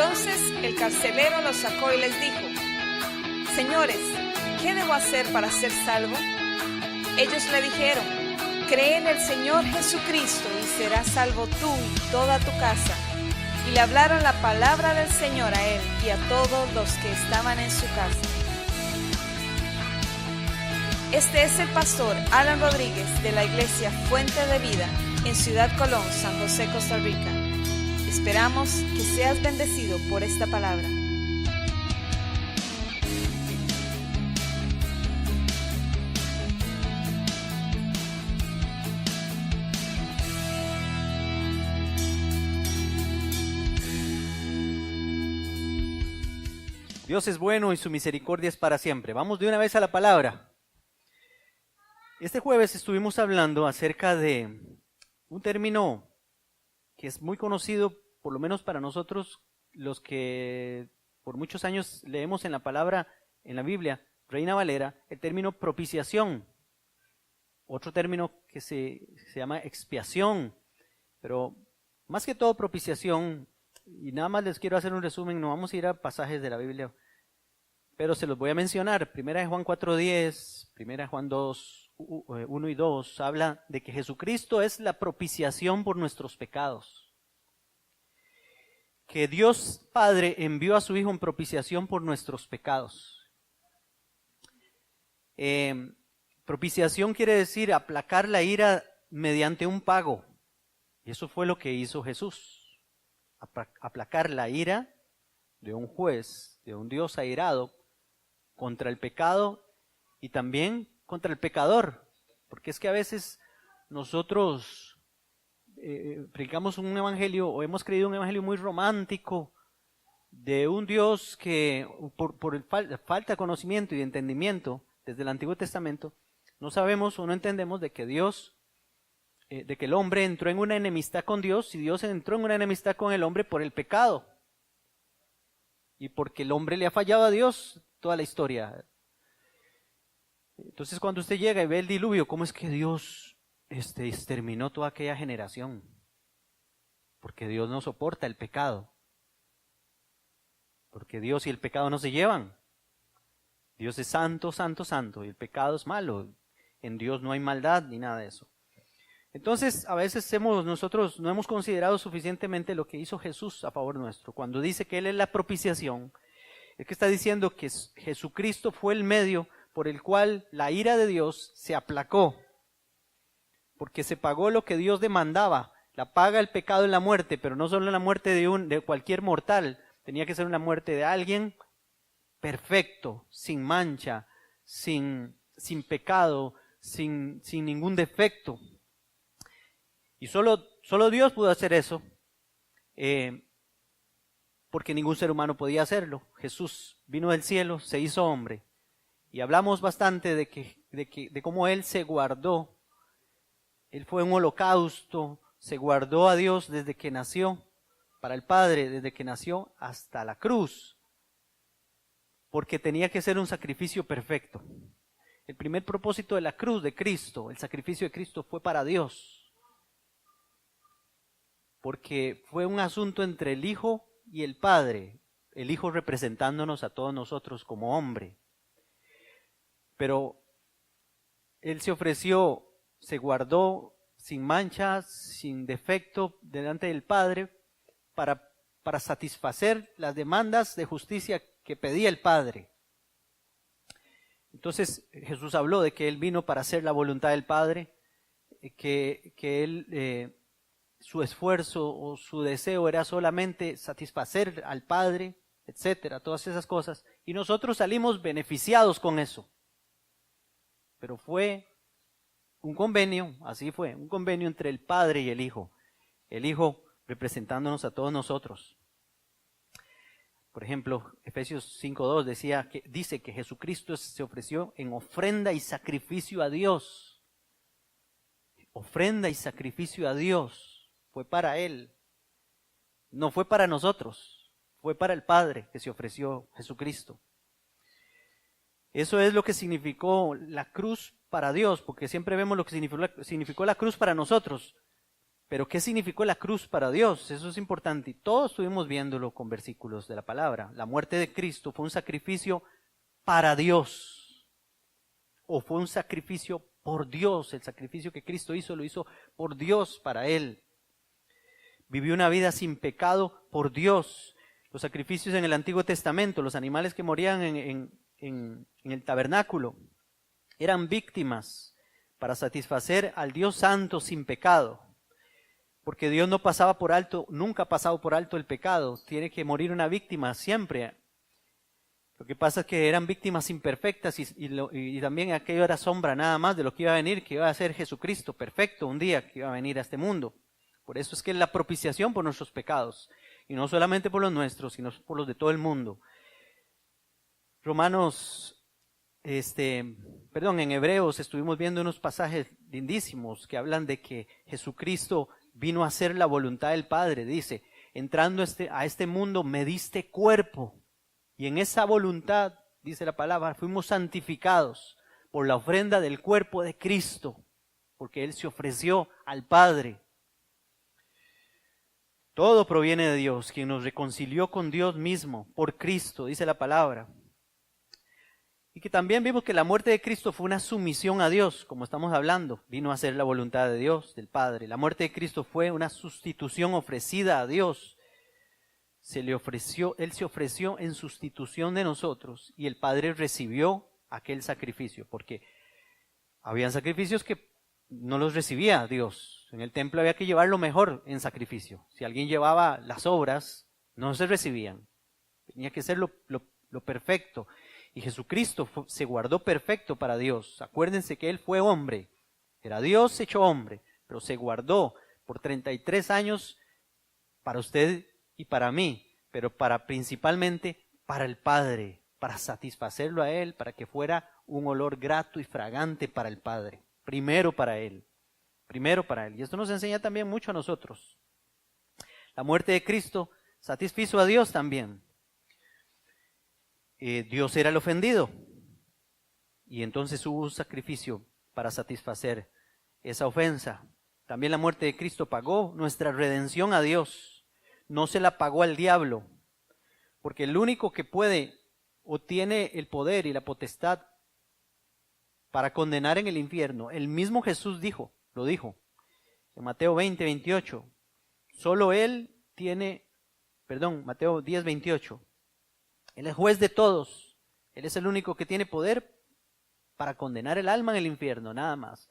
Entonces el carcelero los sacó y les dijo: Señores, ¿qué debo hacer para ser salvo? Ellos le dijeron: Cree en el Señor Jesucristo y serás salvo tú y toda tu casa. Y le hablaron la palabra del Señor a él y a todos los que estaban en su casa. Este es el pastor Alan Rodríguez de la iglesia Fuente de Vida en Ciudad Colón, San José, Costa Rica. Esperamos que seas bendecido por esta palabra. Dios es bueno y su misericordia es para siempre. Vamos de una vez a la palabra. Este jueves estuvimos hablando acerca de un término que es muy conocido, por lo menos para nosotros, los que por muchos años leemos en la palabra, en la Biblia, Reina Valera, el término propiciación. Otro término que se llama expiación. Pero más que todo propiciación, y nada más les quiero hacer un resumen, no vamos a ir a pasajes de la Biblia, pero se los voy a mencionar. Primera de Juan 4:10, Primera de Juan 1 y 2, habla de que Jesucristo es la propiciación por nuestros pecados. Que Dios Padre envió a su Hijo en propiciación por nuestros pecados. Propiciación quiere decir aplacar la ira mediante un pago. Y eso fue lo que hizo Jesús. Aplacar la ira de un juez, de un Dios airado contra el pecado y también contra el pecador. Porque es que a veces nosotros predicamos un evangelio o hemos creído un evangelio muy romántico de un Dios que por falta de conocimiento y de entendimiento desde el Antiguo Testamento no sabemos o no entendemos de que Dios de que el hombre entró en una enemistad con Dios y Dios entró en una enemistad con el hombre por el pecado. Y porque el hombre le ha fallado a Dios toda la historia. Entonces cuando usted llega y ve el diluvio, ¿cómo es que Dios exterminó toda aquella generación? Porque Dios no soporta el pecado. Porque Dios y el pecado no se llevan. Dios es santo, santo, santo y el pecado es malo. En Dios no hay maldad ni nada de eso. Entonces, a veces nosotros no hemos considerado suficientemente lo que hizo Jesús a favor nuestro. Cuando dice que Él es la propiciación, es que está diciendo que Jesucristo fue el medio por el cual la ira de Dios se aplacó. Porque se pagó lo que Dios demandaba. La paga el pecado en la muerte, pero no solo en la muerte de cualquier mortal. Tenía que ser una muerte de alguien perfecto, sin mancha, sin pecado, sin ningún defecto. Y solo Dios pudo hacer eso, porque ningún ser humano podía hacerlo. Jesús vino del cielo, se hizo hombre, y hablamos bastante de cómo Él se guardó. Él fue un holocausto, se guardó a Dios desde que nació, para el Padre, desde que nació hasta la cruz, porque tenía que ser un sacrificio perfecto. El primer propósito de la cruz de Cristo, el sacrificio de Cristo, fue para Dios. Porque fue un asunto entre el Hijo y el Padre, el Hijo representándonos a todos nosotros como hombre. Pero Él se ofreció, se guardó sin mancha, sin defecto delante del Padre para satisfacer las demandas de justicia que pedía el Padre. Entonces Jesús habló de que Él vino para hacer la voluntad del Padre, que Él... su esfuerzo o su deseo era solamente satisfacer al Padre, etcétera, todas esas cosas. Y nosotros salimos beneficiados con eso. Pero fue un convenio, así fue, un convenio entre el Padre y el Hijo. El Hijo representándonos a todos nosotros. Por ejemplo, Efesios 5:2 dice que Jesucristo se ofreció en ofrenda y sacrificio a Dios. Ofrenda y sacrificio a Dios. Fue para Él, no fue para nosotros, fue para el Padre que se ofreció Jesucristo. Eso es lo que significó la cruz para Dios, porque siempre vemos lo que significó la cruz para nosotros, Pero ¿qué significó la cruz para Dios? Eso es importante. Y todos estuvimos viéndolo con versículos de la palabra. La muerte de Cristo fue un sacrificio para Dios. O fue un sacrificio por Dios. El sacrificio que Cristo hizo, lo hizo por Dios, para Él. Vivió una vida sin pecado por Dios. Los sacrificios en el Antiguo Testamento, los animales que morían en el tabernáculo, eran víctimas para satisfacer al Dios Santo sin pecado. Porque Dios no pasaba por alto, nunca ha pasado por alto el pecado. Tiene que morir una víctima siempre. Lo que pasa es que eran víctimas imperfectas y también aquello era sombra nada más de lo que iba a venir, que iba a ser Jesucristo perfecto un día que iba a venir a este mundo. Por eso es que es la propiciación por nuestros pecados. Y no solamente por los nuestros, sino por los de todo el mundo. En Hebreos estuvimos viendo unos pasajes lindísimos que hablan de que Jesucristo vino a hacer la voluntad del Padre. Dice, entrando a este mundo me diste cuerpo. Y en esa voluntad, dice la palabra, fuimos santificados por la ofrenda del cuerpo de Cristo. Porque Él se ofreció al Padre. Todo proviene de Dios, quien nos reconcilió con Dios mismo por Cristo, dice la palabra. Y que también vimos que la muerte de Cristo fue una sumisión a Dios, como estamos hablando. Vino a ser la voluntad de Dios, del Padre. La muerte de Cristo fue una sustitución ofrecida a Dios. Él se ofreció en sustitución de nosotros y el Padre recibió aquel sacrificio, porque habían sacrificios que no los recibía Dios. En el templo había que llevar lo mejor en sacrificio. Si alguien llevaba las obras, no se recibían. Tenía que ser lo perfecto. Y Jesucristo se guardó perfecto para Dios. Acuérdense que Él fue hombre. Era Dios hecho hombre, pero se guardó por 33 años para usted y para mí, pero principalmente para el Padre, para satisfacerlo a Él, para que fuera un olor grato y fragante para el Padre. Primero para Él. Y esto nos enseña también mucho a nosotros. La muerte de Cristo satisfizo a Dios también. Dios era el ofendido y entonces hubo un sacrificio para satisfacer esa ofensa. También la muerte de Cristo pagó nuestra redención a Dios, no se la pagó al diablo, porque el único que puede o tiene el poder y la potestad para condenar en el infierno, el mismo Jesús lo dijo en Mateo 20:28, solo Él Mateo 10:28. Él es juez de todos. Él es el único que tiene poder para condenar el alma en el infierno, nada más.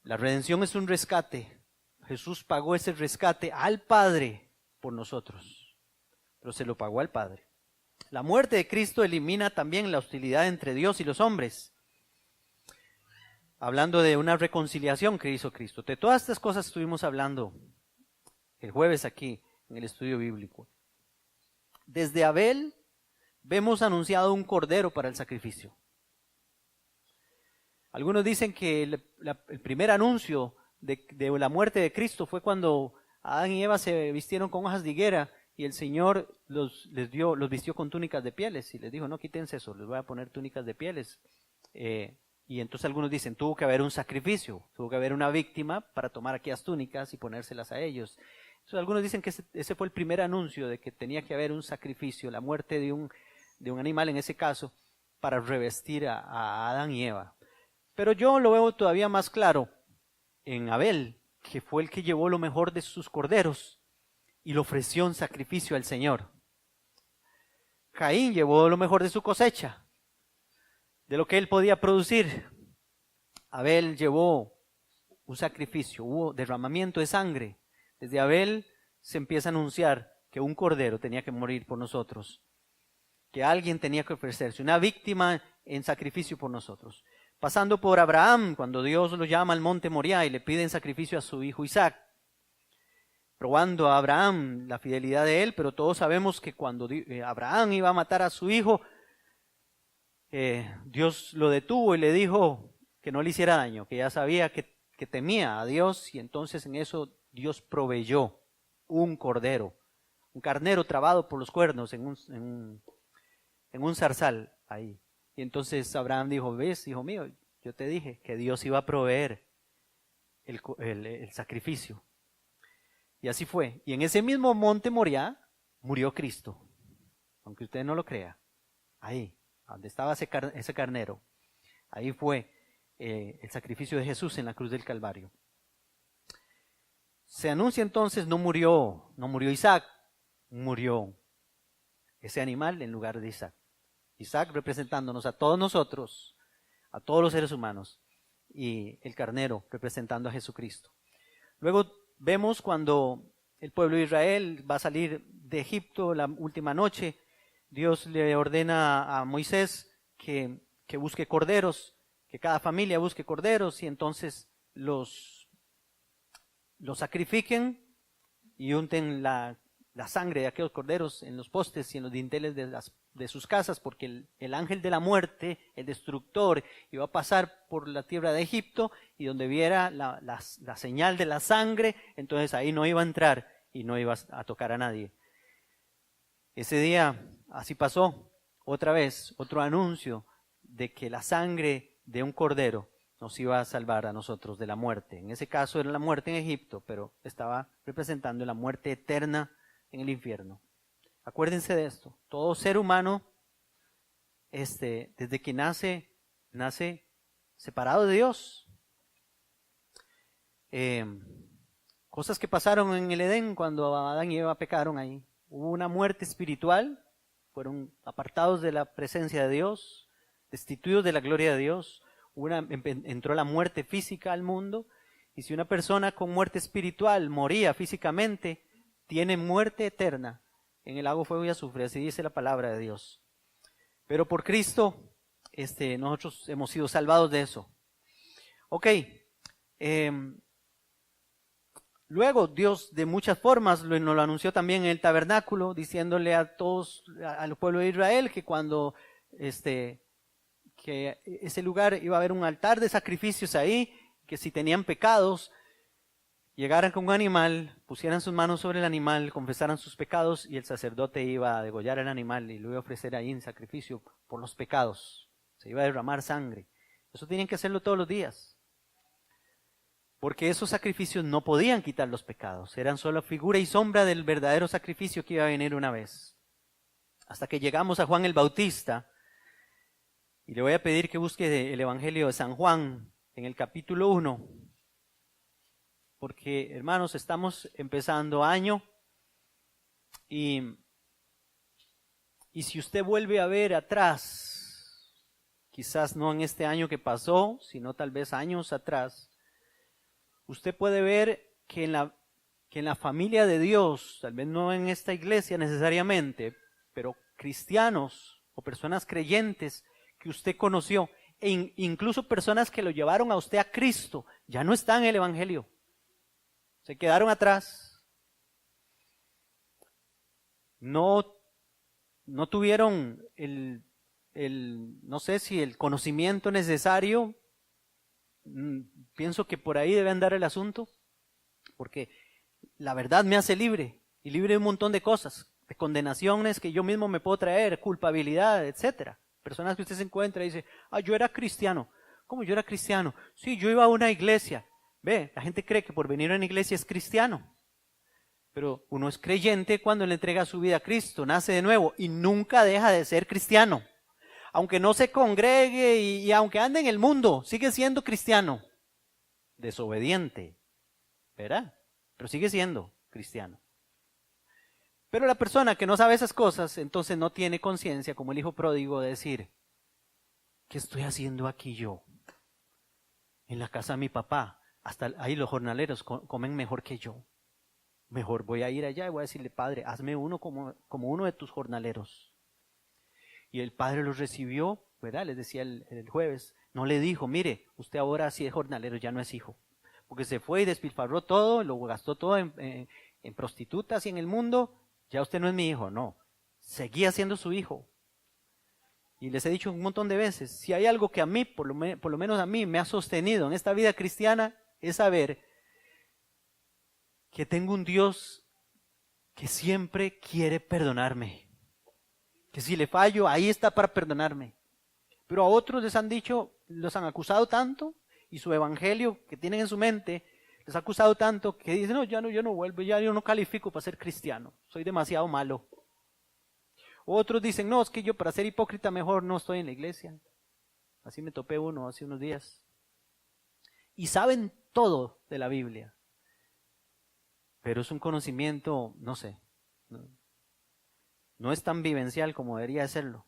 La redención es un rescate. Jesús pagó ese rescate al Padre por nosotros, pero se lo pagó al Padre. La muerte de Cristo elimina también la hostilidad entre Dios y los hombres. Hablando de una reconciliación que hizo Cristo. De todas estas cosas estuvimos hablando el jueves aquí en el estudio bíblico. Desde Abel vemos anunciado un cordero para el sacrificio. Algunos dicen que el primer anuncio de la muerte de Cristo fue cuando Adán y Eva se vistieron con hojas de higuera y el Señor los vistió con túnicas de pieles y les dijo, no, quítense eso, les voy a poner túnicas de pieles. Y entonces algunos dicen, tuvo que haber un sacrificio, tuvo que haber una víctima para tomar aquellas túnicas y ponérselas a ellos. Entonces, algunos dicen que ese fue el primer anuncio de que tenía que haber un sacrificio, la muerte de un animal en ese caso, para revestir a Adán y Eva. Pero yo lo veo todavía más claro en Abel, que fue el que llevó lo mejor de sus corderos y lo ofreció en sacrificio al Señor. Caín llevó lo mejor de su cosecha, de lo que él podía producir. Abel llevó un sacrificio, hubo derramamiento de sangre. Desde Abel se empieza a anunciar que un cordero tenía que morir por nosotros, que alguien tenía que ofrecerse, una víctima en sacrificio por nosotros. Pasando por Abraham, cuando Dios lo llama al monte Moriah y le pide en sacrificio a su hijo Isaac, probando a Abraham la fidelidad de él, pero todos sabemos que cuando Abraham iba a matar a su hijo, Dios lo detuvo y le dijo que no le hiciera daño, que ya sabía que temía a Dios, y entonces en eso Dios proveyó un cordero, un carnero trabado por los cuernos en un zarzal ahí. Y entonces Abraham dijo, ves, hijo mío, yo te dije que Dios iba a proveer el sacrificio. Y así fue. Y en ese mismo monte Moriah murió Cristo. Aunque usted no lo crea. Ahí, donde estaba ese carnero. Ahí fue el sacrificio de Jesús en la cruz del Calvario. Se anuncia entonces, no murió Isaac, murió ese animal en lugar de Isaac. Isaac representándonos a todos nosotros, a todos los seres humanos, y el carnero representando a Jesucristo. Luego vemos cuando el pueblo de Israel va a salir de Egipto la última noche, Dios le ordena a Moisés que busque corderos, que cada familia busque corderos, y entonces los sacrifiquen y unten la sangre de aquellos corderos en los postes y en los dinteles de sus casas, porque el ángel de la muerte, el destructor, iba a pasar por la tierra de Egipto, y donde viera la señal de la sangre, entonces ahí no iba a entrar y no iba a tocar a nadie. Ese día así pasó, otra vez, otro anuncio de que la sangre de un cordero nos iba a salvar a nosotros de la muerte. En ese caso era la muerte en Egipto, pero estaba representando la muerte eterna en el infierno. Acuérdense de esto. Todo ser humano, desde que nace separado de Dios. Cosas que pasaron en el Edén cuando Adán y Eva pecaron ahí. Hubo una muerte espiritual, fueron apartados de la presencia de Dios, destituidos de la gloria de Dios. Entró la muerte física al mundo, y si una persona con muerte espiritual moría físicamente, tiene muerte eterna en el lago fuego y azufre, así dice la palabra de Dios. Pero por Cristo, nosotros hemos sido salvados de eso. Ok, luego Dios de muchas formas nos lo anunció también en el tabernáculo, diciéndole a todos, al pueblo de Israel, que cuando que ese lugar iba a haber un altar de sacrificios ahí, que si tenían pecados, llegaran con un animal, pusieran sus manos sobre el animal, confesaran sus pecados, y el sacerdote iba a degollar al animal y lo iba a ofrecer ahí en sacrificio por los pecados. Se iba a derramar sangre. Eso tenían que hacerlo todos los días, porque esos sacrificios no podían quitar los pecados, eran solo figura y sombra del verdadero sacrificio que iba a venir una vez. Hasta que llegamos a Juan el Bautista, y le voy a pedir que busque el Evangelio de San Juan en el capítulo 1, porque, hermanos, estamos empezando año, y si usted vuelve a ver atrás, quizás no en este año que pasó, sino tal vez años atrás, usted puede ver que en la familia de Dios, tal vez no en esta iglesia necesariamente, pero cristianos o personas creyentes que usted conoció, e incluso personas que lo llevaron a usted a Cristo, ya no están en el Evangelio. Se quedaron atrás. No tuvieron no sé si el conocimiento necesario. Pienso que por ahí debe andar el asunto, porque la verdad me hace libre, y libre de un montón de cosas, de condenaciones que yo mismo me puedo traer, culpabilidad, etcétera. Personas que usted se encuentra y dice, yo era cristiano. ¿Cómo yo era cristiano? Sí, yo iba a una iglesia. Ve, la gente cree que por venir a una iglesia es cristiano. Pero uno es creyente cuando le entrega su vida a Cristo, nace de nuevo y nunca deja de ser cristiano. Aunque no se congregue y aunque ande en el mundo, sigue siendo cristiano. Desobediente, ¿verdad? Pero sigue siendo cristiano. Pero la persona que no sabe esas cosas, entonces no tiene conciencia, como el hijo pródigo, de decir, ¿qué estoy haciendo aquí yo? En la casa de mi papá. Hasta ahí los jornaleros comen mejor que yo. Mejor voy a ir allá y voy a decirle, Padre, hazme uno como uno de tus jornaleros. Y el padre los recibió, ¿verdad? Les decía el jueves. No le dijo, mire, usted ahora sí es jornalero, ya no es hijo. Porque se fue y despilfarró todo, lo gastó todo en prostitutas y en el mundo. Ya usted no es mi hijo, no. Seguía siendo su hijo. Y les he dicho un montón de veces, si hay algo que a mí, por lo menos a mí, me ha sostenido en esta vida cristiana, es saber que tengo un Dios que siempre quiere perdonarme. Que si le fallo, ahí está para perdonarme. Pero a otros les han dicho, los han acusado tanto, y su evangelio que tienen en su mente les ha acusado tanto que dicen, no, yo no vuelvo, ya yo no califico para ser cristiano, soy demasiado malo. Otros dicen, no, es que yo para ser hipócrita mejor no estoy en la iglesia. Así me topé uno hace unos días. Y saben todo de la Biblia, pero es un conocimiento, no sé, no es tan vivencial como debería serlo.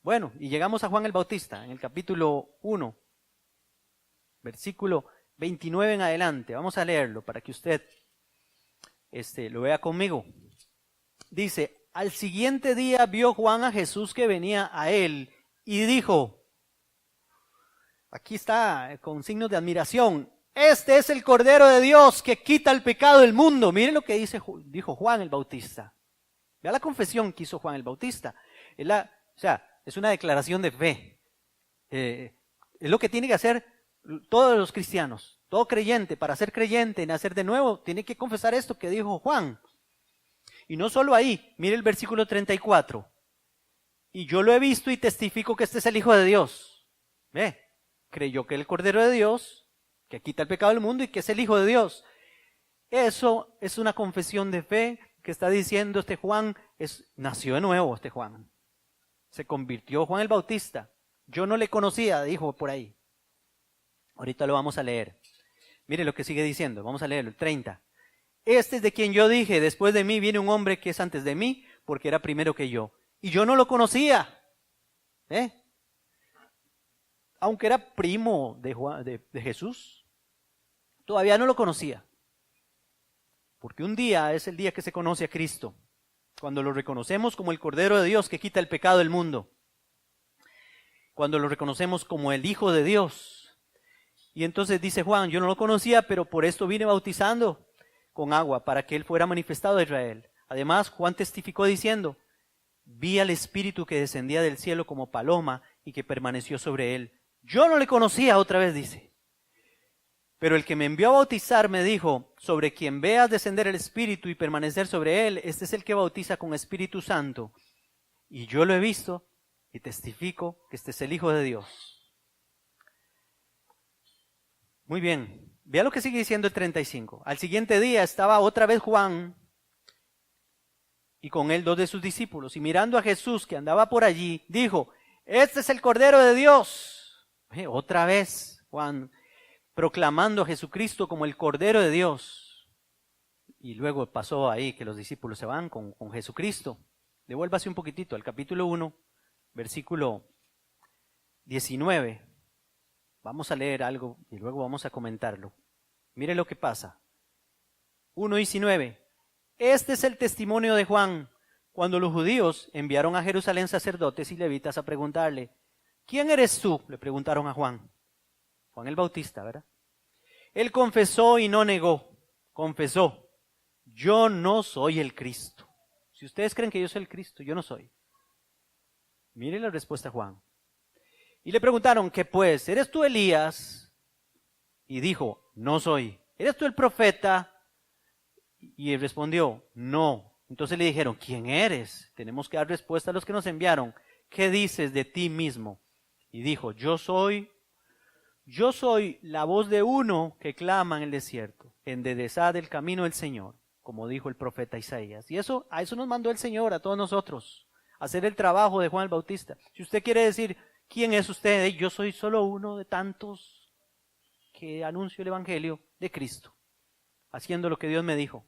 Bueno, y llegamos a Juan el Bautista, en el capítulo 1, versículo 29 en adelante. Vamos a leerlo para que usted lo vea conmigo. Dice, al siguiente día vio Juan a Jesús que venía a él y dijo, aquí está con signos de admiración, este es el Cordero de Dios que quita el pecado del mundo. Miren lo que dijo Juan el Bautista. Vea la confesión que hizo Juan el Bautista. Es una declaración de fe. Es lo que tiene que hacer todos los cristianos. Todo creyente, para ser creyente y nacer de nuevo, tiene que confesar esto que dijo Juan. Y no solo ahí, mire el versículo 34. Y yo lo he visto y testifico que este es el Hijo de Dios. Creyó que el Cordero de Dios, que quita el pecado del mundo y que es el Hijo de Dios. Eso es una confesión de fe que está diciendo Juan, nació de nuevo Juan. Se convirtió Juan el Bautista. Yo no le conocía, dijo por ahí. Ahorita lo vamos a leer. Mire lo que sigue diciendo, vamos a leerlo, el 30. Este es de quien yo dije, después de mí viene un hombre que es antes de mí, porque era primero que yo. Y yo no lo conocía. Aunque era primo de Jesús, todavía no lo conocía. Porque un día es el día que se conoce a Cristo, cuando lo reconocemos como el Cordero de Dios que quita el pecado del mundo. Cuando lo reconocemos como el Hijo de Dios. Y entonces dice Juan, yo no lo conocía, pero por esto vine bautizando con agua, para que él fuera manifestado a Israel. Además, Juan testificó diciendo, vi al Espíritu que descendía del cielo como paloma y que permaneció sobre él. Yo no le conocía, otra vez dice. Pero el que me envió a bautizar me dijo, sobre quien veas descender el Espíritu y permanecer sobre él, este es el que bautiza con Espíritu Santo. Y yo lo he visto y testifico que este es el Hijo de Dios. Muy bien, vea lo que sigue diciendo el 35. Al siguiente día estaba otra vez Juan y con él 2 de sus discípulos. Y mirando a Jesús que andaba por allí, dijo, este es el Cordero de Dios. Otra vez Juan proclamando a Jesucristo como el Cordero de Dios. Y luego pasó ahí que los discípulos se van con Jesucristo. Devuélvase un poquitito al capítulo 1, versículo 19. Vamos a leer algo y luego vamos a comentarlo. Mire lo que pasa. 1:19. Este es el testimonio de Juan, cuando los judíos enviaron a Jerusalén sacerdotes y levitas a preguntarle, ¿quién eres tú?, le preguntaron a Juan. Juan el Bautista, ¿verdad? Él confesó y no negó. Confesó, yo no soy el Cristo. Si ustedes creen que yo soy el Cristo, yo no soy. Mire la respuesta de Juan. Y le preguntaron, ¿qué pues? ¿Eres tú Elías? Y dijo, no soy. ¿Eres tú el profeta? Y él respondió, no. Entonces le dijeron, ¿quién eres? Tenemos que dar respuesta a los que nos enviaron. ¿Qué dices de ti mismo? Y dijo, yo soy la voz de uno que clama en el desierto, enderezad el camino del Señor, como dijo el profeta Isaías. Y a eso nos mandó el Señor, a todos nosotros, a hacer el trabajo de Juan el Bautista. Si usted quiere decir, ¿quién es usted? Yo soy solo uno de tantos que anuncio el Evangelio de Cristo, haciendo lo que Dios me dijo.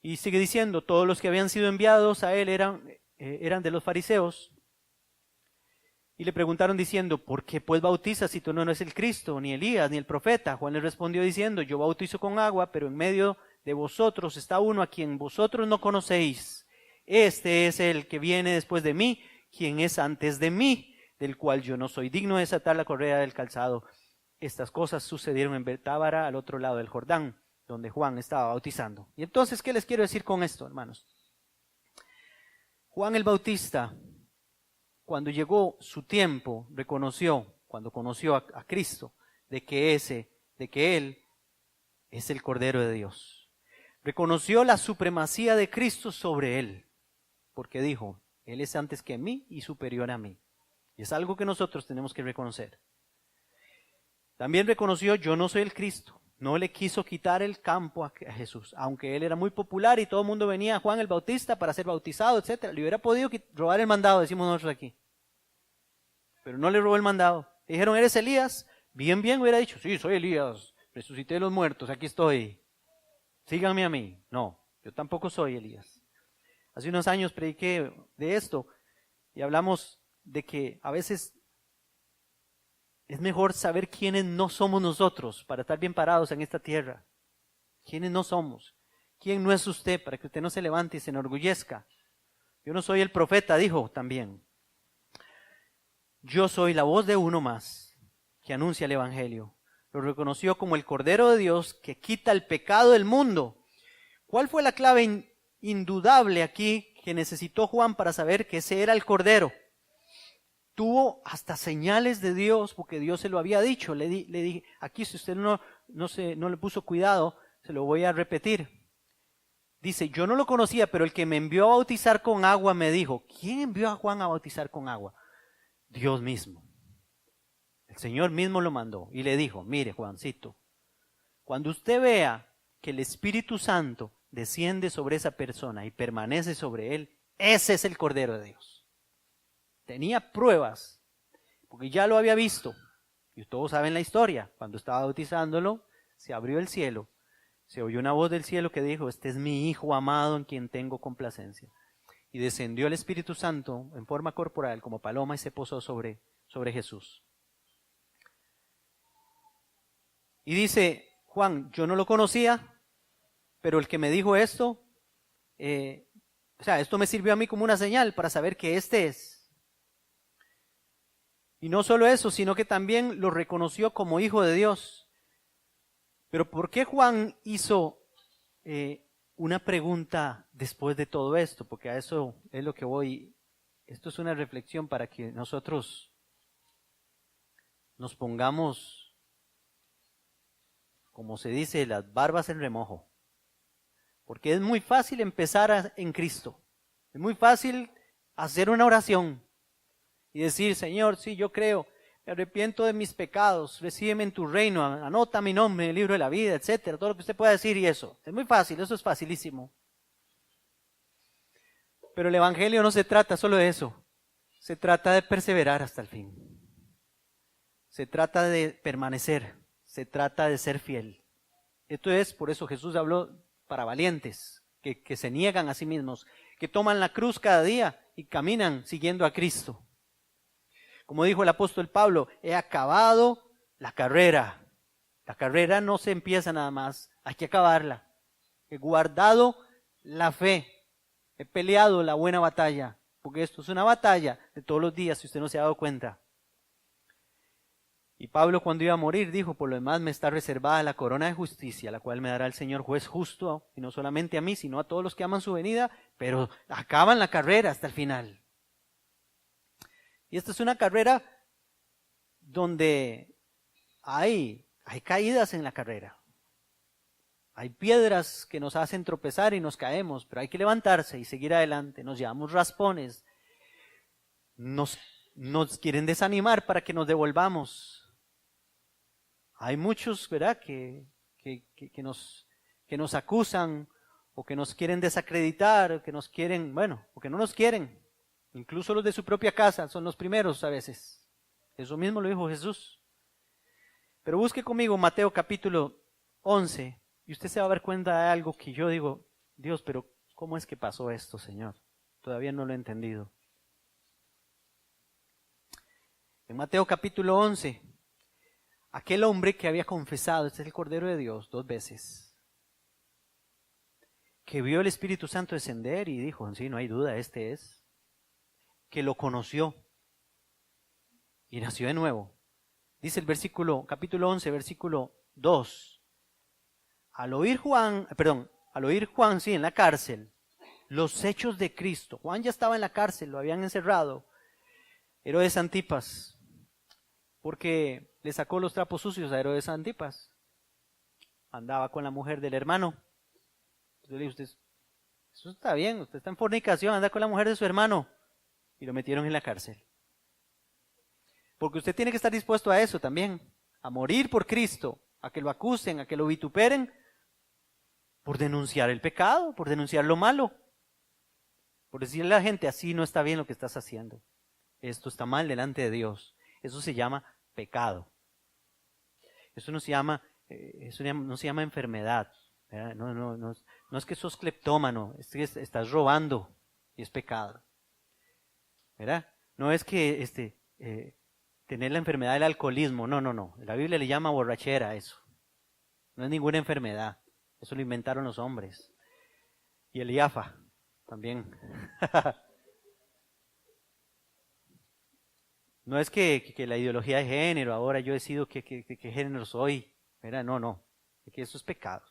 Y sigue diciendo, todos los que habían sido enviados a él eran de los fariseos. Y le preguntaron diciendo, ¿por qué pues bautizas si tú no eres el Cristo, ni Elías, ni el profeta? Juan le respondió diciendo, yo bautizo con agua, pero en medio de vosotros está uno a quien vosotros no conocéis. Este es el que viene después de mí, quien es antes de mí, del cual yo no soy digno de desatar la correa del calzado. Estas cosas sucedieron en Betábara, al otro lado del Jordán, donde Juan estaba bautizando. Y entonces, ¿qué les quiero decir con esto, hermanos? Juan el Bautista, cuando llegó su tiempo, cuando conoció a Cristo, de que Él es el Cordero de Dios. Reconoció la supremacía de Cristo sobre Él, porque dijo, Él es antes que mí y superior a mí. Y es algo que nosotros tenemos que reconocer. También reconoció, yo no soy el Cristo. no le quiso quitar el campo a Jesús, aunque él era muy popular y todo el mundo venía a Juan el Bautista para ser bautizado, etc. Le hubiera podido robar el mandado, decimos nosotros aquí. Pero no le robó el mandado. Le dijeron, ¿eres Elías? Bien, hubiera dicho, sí, soy Elías, resucité de los muertos, aquí estoy. Síganme a mí. No, yo tampoco soy Elías. Hace unos años prediqué de esto y hablamos de que a veces es mejor saber quiénes no somos nosotros para estar bien parados en esta tierra. ¿Quiénes no somos? ¿Quién no es usted para que usted no se levante y se enorgullezca? Yo no soy el profeta, dijo también. Yo soy la voz de uno más que anuncia el Evangelio. Lo reconoció como el Cordero de Dios que quita el pecado del mundo. ¿Cuál fue la clave indudable aquí que necesitó Juan para saber que ese era el Cordero? Tuvo hasta señales de Dios, porque Dios se lo había dicho. Le dije, aquí si usted no le puso cuidado, se lo voy a repetir. Dice, yo no lo conocía, pero el que me envió a bautizar con agua me dijo. ¿Quién envió a Juan a bautizar con agua? Dios mismo. El Señor mismo lo mandó y le dijo, mire Juancito, cuando usted vea que el Espíritu Santo desciende sobre esa persona y permanece sobre él, ese es el Cordero de Dios. Tenía pruebas, porque ya lo había visto. Y todos saben la historia. Cuando estaba bautizándolo, se abrió el cielo. Se oyó una voz del cielo que dijo, este es mi Hijo amado en quien tengo complacencia. Y descendió el Espíritu Santo en forma corporal como paloma y se posó sobre Jesús. Y dice Juan, yo no lo conocía, pero el que me dijo esto, esto me sirvió a mí como una señal para saber que este es. Y no solo eso, sino que también lo reconoció como Hijo de Dios. Pero ¿por qué Juan hizo una pregunta después de todo esto? Porque a eso es lo que voy. Esto es una reflexión para que nosotros nos pongamos, como se dice, las barbas en remojo. Porque es muy fácil empezar en Cristo. Es muy fácil hacer una oración y decir, Señor, sí, yo creo, me arrepiento de mis pecados, recíbeme en tu reino, anota mi nombre en el libro de la vida, etcétera, todo lo que usted pueda decir y eso. Es muy fácil, eso es facilísimo. Pero el Evangelio no se trata solo de eso, se trata de perseverar hasta el fin. Se trata de permanecer, se trata de ser fiel. Esto es, por eso Jesús habló para valientes, que se niegan a sí mismos, que toman la cruz cada día y caminan siguiendo a Cristo. Como dijo el apóstol Pablo, he acabado la carrera. La carrera no se empieza nada más, hay que acabarla. He guardado la fe, he peleado la buena batalla, porque esto es una batalla de todos los días, si usted no se ha dado cuenta. Y Pablo cuando iba a morir dijo, por lo demás me está reservada la corona de justicia, la cual me dará el Señor juez justo, y no solamente a mí, sino a todos los que aman su venida, pero acaban la carrera hasta el final. Y esta es una carrera donde hay caídas en la carrera. Hay piedras que nos hacen tropezar y nos caemos, pero hay que levantarse y seguir adelante. Nos llevamos raspones. Nos quieren desanimar para que nos devolvamos. Hay muchos, ¿verdad?, que nos acusan o que nos quieren desacreditar, o que nos quieren, o que no nos quieren. Incluso los de su propia casa son los primeros a veces. Eso mismo lo dijo Jesús. Pero busque conmigo Mateo capítulo 11 y usted se va a dar cuenta de algo que yo digo, Dios, pero ¿cómo es que pasó esto, Señor? Todavía no lo he entendido. En Mateo capítulo 11, aquel hombre que había confesado, este es el Cordero de Dios, 2 veces, que vio el Espíritu Santo descender y dijo, sí, no hay duda, este es, que lo conoció y nació de nuevo. Dice el capítulo 11, versículo 2. Al oír Juan, en la cárcel, los hechos de Cristo. Juan ya estaba en la cárcel, lo habían encerrado. Herodes Antipas, porque le sacó los trapos sucios a Herodes Antipas. Andaba con la mujer del hermano. Yo le dije, eso está bien, usted está en fornicación, anda con la mujer de su hermano. Y lo metieron en la cárcel. Porque usted tiene que estar dispuesto a eso también, a morir por Cristo a que lo acusen, a que lo vituperen, por denunciar el pecado, por denunciar lo malo, por decirle a la gente, así no está bien lo que estás haciendo, esto está mal delante de Dios. Eso se llama pecado. Eso no se llama enfermedad. No es que sos cleptómano, es que estás robando y es pecado. ¿Verdad? No es que tener la enfermedad del alcoholismo, no. La Biblia le llama borrachera a eso. No es ninguna enfermedad, eso lo inventaron los hombres. Y el IAFA también. No es que la ideología de género, ahora yo decido qué género soy, ¿verdad? No, es que eso es pecado.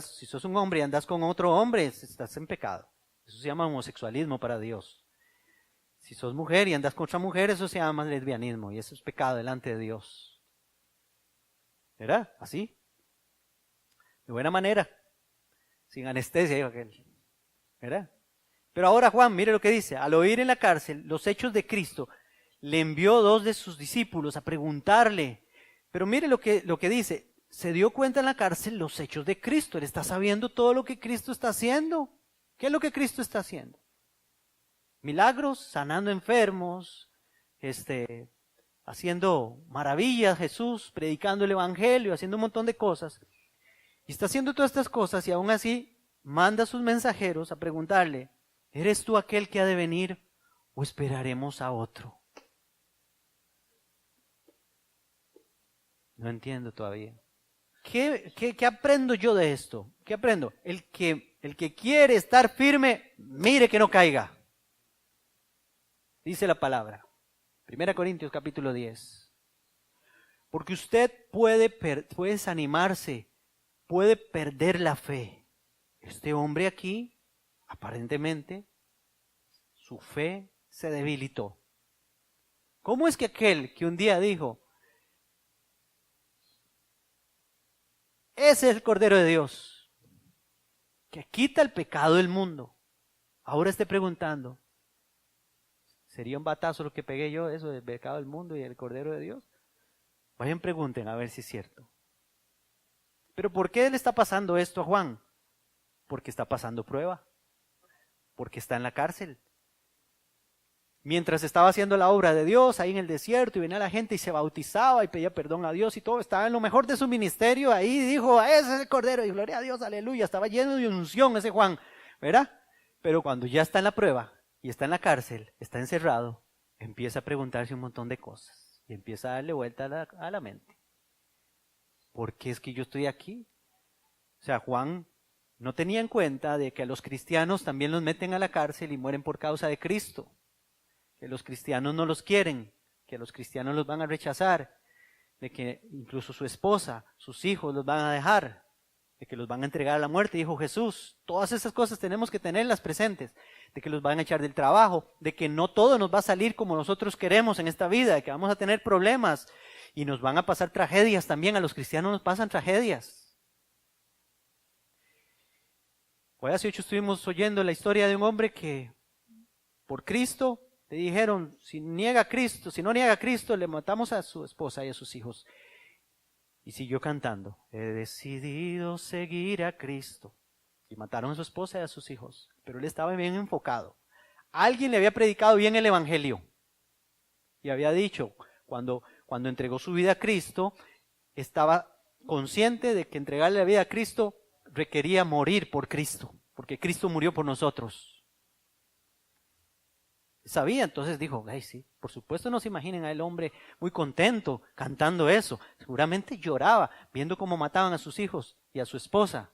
Si sos un hombre y andas con otro hombre, estás en pecado. Eso se llama homosexualismo para Dios. Si sos mujer y andas con otra mujer, eso se llama lesbianismo y eso es pecado delante de Dios. ¿Verdad? Así. De buena manera. Sin anestesia, ¿verdad? Pero ahora Juan, mire lo que dice. Al oír en la cárcel los hechos de Cristo, le envió 2 de sus discípulos a preguntarle. Pero mire lo que dice. Se dio cuenta en la cárcel los hechos de Cristo. Él está sabiendo todo lo que Cristo está haciendo. ¿Qué es lo que Cristo está haciendo? Milagros, sanando enfermos, haciendo maravillas Jesús, predicando el evangelio, haciendo un montón de cosas. Y está haciendo todas estas cosas y aún así manda a sus mensajeros a preguntarle, ¿eres tú aquel que ha de venir o esperaremos a otro? No entiendo todavía. ¿Qué aprendo yo de esto? ¿Qué aprendo? El que quiere estar firme, mire que no caiga. Dice la palabra. 1 Corintios capítulo 10. Porque usted puede desanimarse, puede perder la fe. Este hombre aquí, aparentemente, su fe se debilitó. ¿Cómo es que aquel que un día dijo, ese es el Cordero de Dios, que quita el pecado del mundo, ahora esté preguntando, ¿sería un batazo lo que pegué yo, eso del pecado del mundo y el Cordero de Dios? Vayan, pregunten a ver si es cierto. ¿Pero por qué le está pasando esto a Juan? Porque está pasando prueba, porque está en la cárcel. Mientras estaba haciendo la obra de Dios ahí en el desierto y venía la gente y se bautizaba y pedía perdón a Dios y todo, estaba en lo mejor de su ministerio, ahí dijo, ese es el Cordero, y gloria a Dios, aleluya, estaba lleno de unción ese Juan, ¿verdad? Pero cuando ya está en la prueba y está en la cárcel, está encerrado, empieza a preguntarse un montón de cosas y empieza a darle vuelta a la mente. ¿Por qué es que yo estoy aquí? O sea, Juan no tenía en cuenta de que a los cristianos también los meten a la cárcel y mueren por causa de Cristo. Que los cristianos no los quieren, que los cristianos los van a rechazar, de que incluso su esposa, sus hijos los van a dejar, de que los van a entregar a la muerte, dijo Jesús. Todas esas cosas tenemos que tenerlas presentes, de que los van a echar del trabajo, de que no todo nos va a salir como nosotros queremos en esta vida, de que vamos a tener problemas y nos van a pasar tragedias también, a los cristianos nos pasan tragedias. Hoy hace 8 estuvimos oyendo la historia de un hombre que por Cristo le dijeron, si no niega a Cristo, le matamos a su esposa y a sus hijos. Y siguió cantando, he decidido seguir a Cristo. Y mataron a su esposa y a sus hijos. Pero él estaba bien enfocado. Alguien le había predicado bien el evangelio. Y había dicho, cuando entregó su vida a Cristo, estaba consciente de que entregarle la vida a Cristo requería morir por Cristo. Porque Cristo murió por nosotros. Sabía, entonces dijo, ay sí, por supuesto no se imaginen a el hombre muy contento cantando eso. Seguramente lloraba viendo cómo mataban a sus hijos y a su esposa.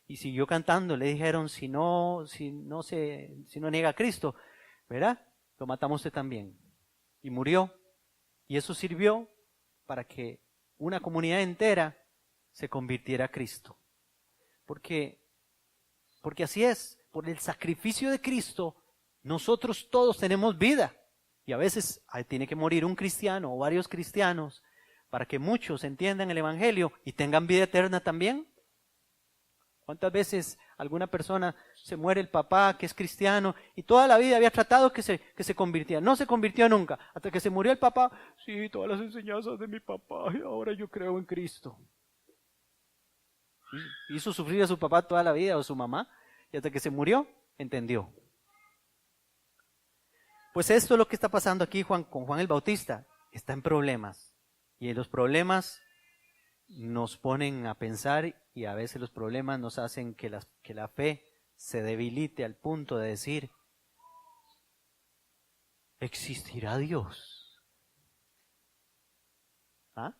Y siguió cantando, le dijeron, si no niega a Cristo, ¿verdad? Lo matamos usted también. Y murió. Y eso sirvió para que una comunidad entera se convirtiera a Cristo. Porque así es, por el sacrificio de Cristo, nosotros todos tenemos vida y a veces tiene que morir un cristiano o varios cristianos para que muchos entiendan el evangelio y tengan vida eterna también. ¿Cuántas veces alguna persona se muere el papá que es cristiano y toda la vida había tratado que se convirtiera? No se convirtió nunca. Hasta que se murió el papá. Sí, todas las enseñanzas de mi papá y ahora yo creo en Cristo. Hizo sufrir a su papá toda la vida o su mamá y hasta que se murió, entendió. Pues esto es lo que está pasando aquí con Juan el Bautista. Está en problemas. Y los problemas nos ponen a pensar y a veces los problemas nos hacen que la fe se debilite al punto de decir, ¿existirá Dios? ¿Ah?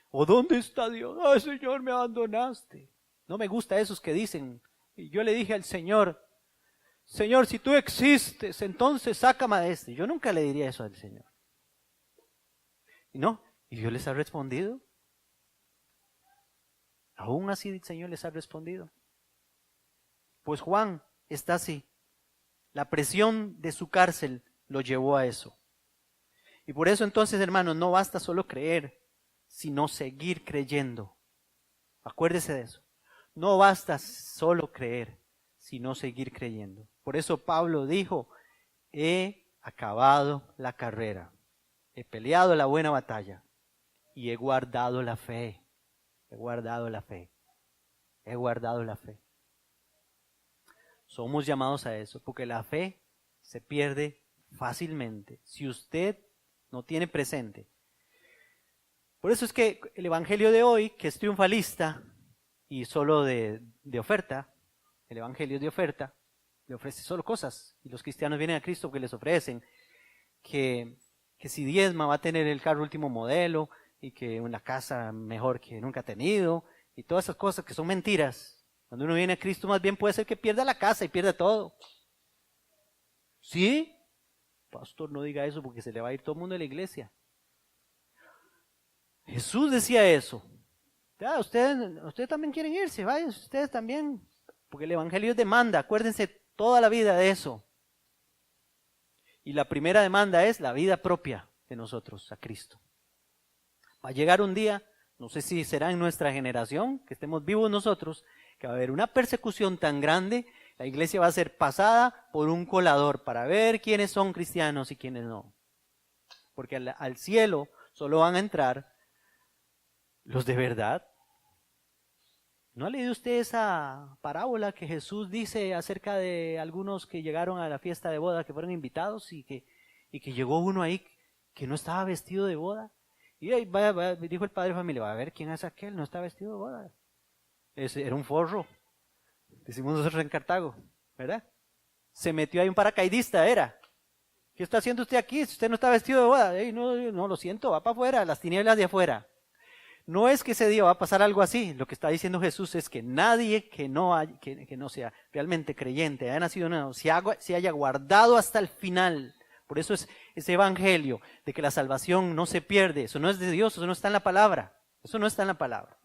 ¿O dónde está Dios? ¡Ay, Señor, me abandonaste! No me gusta esos que dicen, y yo le dije al Señor, Señor, si tú existes, entonces sácame de este. Yo nunca le diría eso al Señor. Y no, y Dios les ha respondido. Aún así el Señor les ha respondido. Pues Juan está así. La presión de su cárcel lo llevó a eso. Y por eso entonces, hermanos, no basta solo creer, sino seguir creyendo. Acuérdese de eso. No basta solo creer, sino seguir creyendo. Por eso Pablo dijo, he acabado la carrera, he peleado la buena batalla y he guardado la fe. He guardado la fe. He guardado la fe. Somos llamados a eso, porque la fe se pierde fácilmente si usted no tiene presente. Por eso es que el evangelio de hoy, que es triunfalista y solo de oferta, el evangelio es de oferta, le ofrece solo cosas. Y los cristianos vienen a Cristo porque les ofrecen que si diezma va a tener el carro último modelo y que una casa mejor que nunca ha tenido y todas esas cosas que son mentiras. Cuando uno viene a Cristo más bien puede ser que pierda la casa y pierda todo. ¿Sí? Pastor, no diga eso porque se le va a ir todo el mundo de la iglesia. Jesús decía eso. Ya, ustedes también quieren irse, vayan, ustedes también. Porque el evangelio es demanda, acuérdense toda la vida de eso. Y la primera demanda es la vida propia de nosotros, a Cristo. Va a llegar un día, no sé si será en nuestra generación, que estemos vivos nosotros, que va a haber una persecución tan grande, la iglesia va a ser pasada por un colador para ver quiénes son cristianos y quiénes no. Porque al cielo solo van a entrar los de verdad. ¿No ha leído usted esa parábola que Jesús dice acerca de algunos que llegaron a la fiesta de boda, que fueron invitados y que llegó uno ahí que no estaba vestido de boda? Y ahí dijo el padre de familia, va a ver quién es aquel, no está vestido de boda. Era un forro, decimos nosotros en Cartago, ¿verdad? Se metió ahí un paracaidista, era. ¿Qué está haciendo usted aquí? Si usted no está vestido de boda. No, lo siento, va para afuera, las tinieblas de afuera. No es que ese día va a pasar algo así. Lo que está diciendo Jesús es que nadie que no sea realmente creyente, haya nacido nuevo, se haya guardado hasta el final. Por eso es ese evangelio de que la salvación no se pierde. Eso no es de Dios, eso no está en la palabra. Eso no está en la palabra.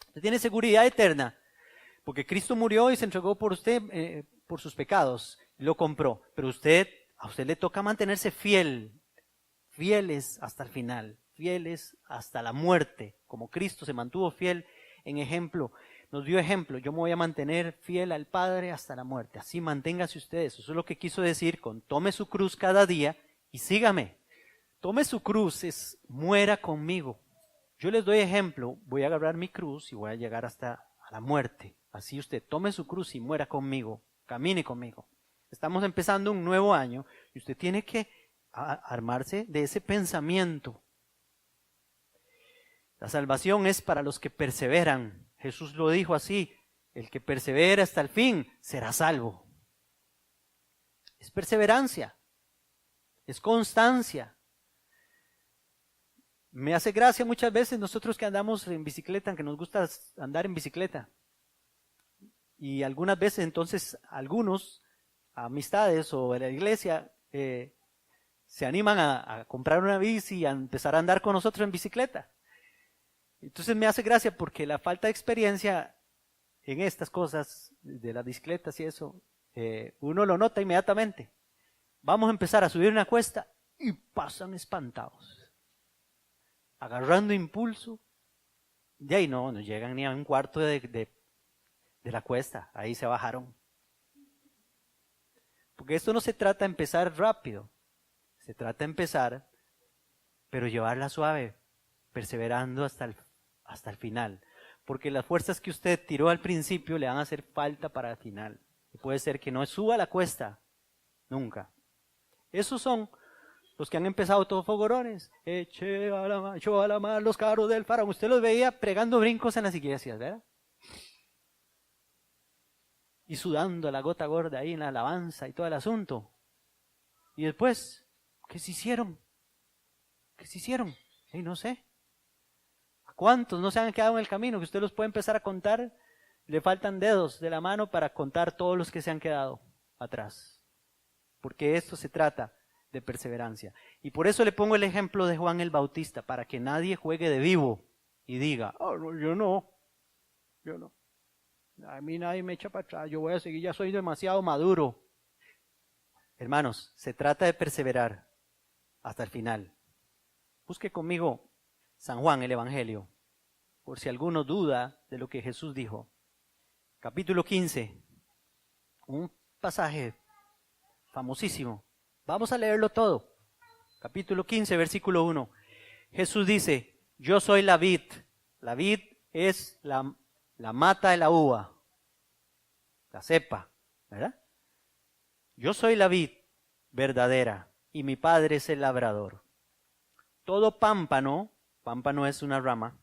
Usted tiene seguridad eterna porque Cristo murió y se entregó por usted, por sus pecados. Lo compró. Pero a usted le toca mantenerse fieles hasta el final. Fieles hasta la muerte, como Cristo se mantuvo fiel en ejemplo, nos dio ejemplo. Yo me voy a mantener fiel al Padre hasta la muerte. Así manténgase ustedes. Eso es lo que quiso decir con tome su cruz cada día y sígame. Tome su cruz, muera conmigo. Yo les doy ejemplo, voy a agarrar mi cruz y voy a llegar hasta a la muerte. Así usted tome su cruz y muera conmigo, camine conmigo. Estamos empezando un nuevo año y usted tiene que armarse de ese pensamiento. La salvación es para los que perseveran. Jesús lo dijo así, el que persevera hasta el fin será salvo. Es perseverancia, es constancia. Me hace gracia muchas veces nosotros que andamos en bicicleta, que nos gusta andar en bicicleta. Y algunas veces entonces algunos, amistades o de la iglesia, se animan a comprar una bici y a empezar a andar con nosotros en bicicleta. Entonces me hace gracia porque la falta de experiencia en estas cosas de las bicicletas y eso, uno lo nota inmediatamente. Vamos a empezar a subir una cuesta y pasan espantados, agarrando impulso de ahí no llegan ni a un cuarto de la cuesta, ahí se bajaron. Porque esto no se trata de empezar rápido, se trata de empezar, pero llevarla suave, perseverando hasta el final. Porque las fuerzas que usted tiró al principio le van a hacer falta para el final. Y puede ser que no suba la cuesta, nunca. Esos son los que han empezado todos fogorones. Echó a la mar los carros del faraón. Usted los veía pegando brincos en las iglesias, ¿verdad? Y sudando la gota gorda ahí en la alabanza y todo el asunto. Y después, ¿qué se hicieron? ¿Qué se hicieron? No sé. ¿A cuántos no se han quedado en el camino? Que usted los puede empezar a contar. Le faltan dedos de la mano para contar todos los que se han quedado atrás. Porque esto se trata de perseverancia. Y por eso le pongo el ejemplo de Juan el Bautista, para que nadie juegue de vivo y diga, oh, no, yo no. A mí nadie me echa para atrás, yo voy a seguir, ya soy demasiado maduro. Hermanos, se trata de perseverar hasta el final. Busque conmigo San Juan el Evangelio, por si alguno duda de lo que Jesús dijo. Capítulo 15, un pasaje famosísimo. Vamos a leerlo todo. Capítulo 15, versículo 1. Jesús dice, yo soy la vid. La vid es la mata de la uva, la cepa, ¿verdad? Yo soy la vid verdadera y mi Padre es el labrador. Todo pámpano es una rama,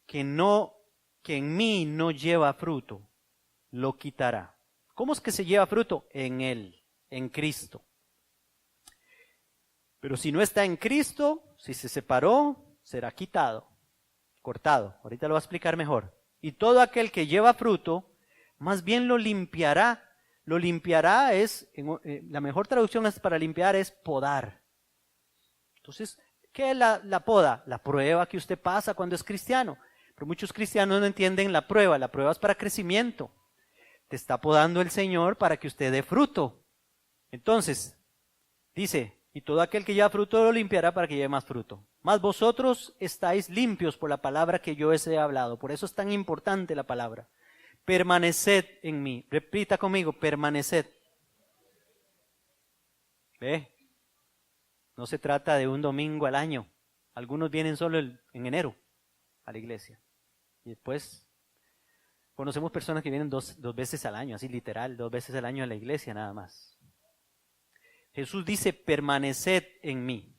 que en mí no lleva fruto, lo quitará. ¿Cómo es que se lleva fruto? En Él, en Cristo. Pero si no está en Cristo, si se separó, será quitado, cortado. Ahorita lo voy a explicar mejor. Y todo aquel que lleva fruto, más bien lo limpiará. Lo limpiará es, la mejor traducción para limpiar es podar. Entonces, ¿qué es la poda? La prueba que usted pasa cuando es cristiano. Pero muchos cristianos no entienden la prueba es para crecimiento. Te está podando el Señor para que usted dé fruto. Entonces, dice, y todo aquel que lleva fruto lo limpiará para que lleve más fruto. Mas vosotros estáis limpios por la palabra que yo os he hablado. Por eso es tan importante la palabra. Permaneced en mí. Repita conmigo, permaneced. ¿Ve? No se trata de un domingo al año. Algunos vienen solo en enero a la iglesia. Y después conocemos personas que vienen dos veces al año, así literal, 2 veces al año a la iglesia nada más. Jesús dice, permaneced en mí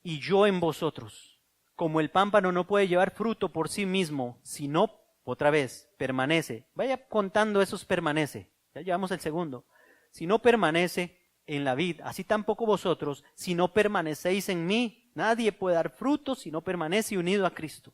y yo en vosotros. Como el pámpano no puede llevar fruto por sí mismo, sino, otra vez, permanece. Vaya contando esos permanece. Ya llevamos el segundo. Si no permanece en la vid, así tampoco vosotros, si no permanecéis en mí. Nadie puede dar fruto si no permanece unido a Cristo.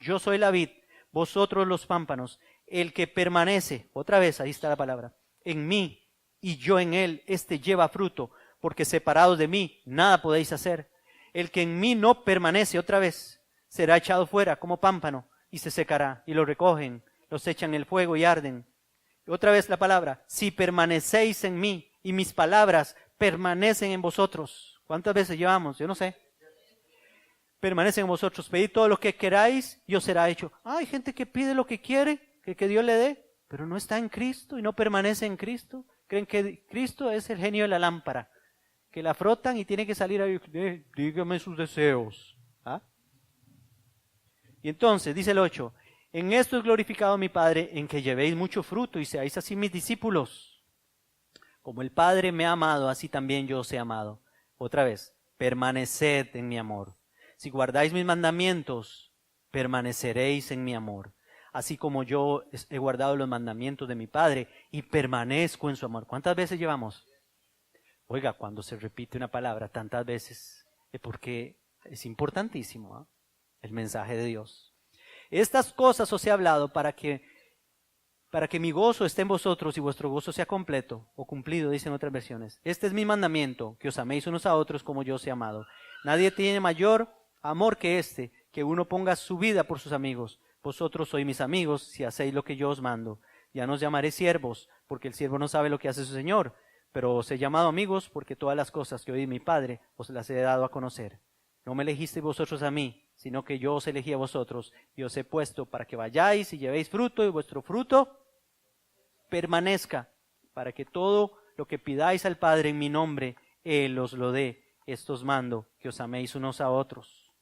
Yo soy la vid, vosotros los pámpanos. El que permanece, otra vez, ahí está la palabra, en mí y yo en él, este lleva fruto, porque separados de mí nada podéis hacer. El que en mí no permanece, otra vez, será echado fuera como pámpano y se secará, y lo recogen, los echan en el fuego y arden. Otra vez la palabra, si permanecéis en mí y mis palabras permanecen en vosotros. ¿Cuántas veces llevamos? Yo no sé. Permanecen en vosotros, pedid todo lo que queráis y os será hecho. Hay gente que pide lo que quiere, que Dios le dé, pero no está en Cristo y no permanece en Cristo. Creen que Cristo es el genio de la lámpara, que la frotan y tiene que salir ahí, dígame sus deseos. ¿Ah? Y entonces, dice el 8, en esto es glorificado mi Padre, en que llevéis mucho fruto y seáis así mis discípulos. Como el Padre me ha amado, así también yo os he amado. Otra vez, permaneced en mi amor. Si guardáis mis mandamientos, permaneceréis en mi amor. Así como yo he guardado los mandamientos de mi Padre y permanezco en su amor. ¿Cuántas veces llevamos? Oiga, cuando se repite una palabra tantas veces, es porque es importantísimo, ¿eh? El mensaje de Dios. Estas cosas os he hablado para que mi gozo esté en vosotros y vuestro gozo sea completo o cumplido, dicen otras versiones. Este es mi mandamiento, que os améis unos a otros como yo os he amado. Nadie tiene mayor amor que este, que uno ponga su vida por sus amigos. Vosotros sois mis amigos si hacéis lo que yo os mando. Ya no os llamaré siervos, porque el siervo no sabe lo que hace su señor, pero os he llamado amigos porque todas las cosas que oí mi Padre os las he dado a conocer. No me elegisteis vosotros a mí, sino que yo os elegí a vosotros y os he puesto para que vayáis y llevéis fruto y vuestro fruto permanezca, para que todo lo que pidáis al Padre en mi nombre, Él os lo dé. Esto os mando, que os améis unos a otros.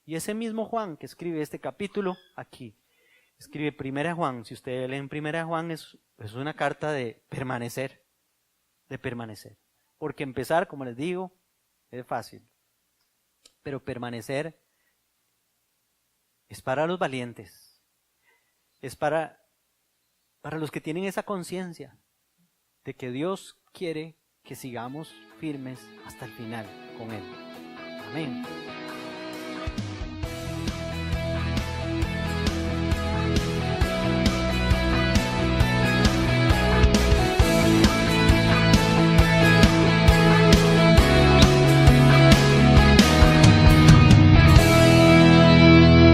Y ese mismo Juan que escribe este capítulo aquí, escribe 1 Juan. Si ustedes leen 1 Juan, es una carta de permanecer, Porque empezar, como les digo, es fácil. Pero permanecer es para los valientes, es para los que tienen esa conciencia de que Dios quiere que sigamos firmes hasta el final con Él. Amén.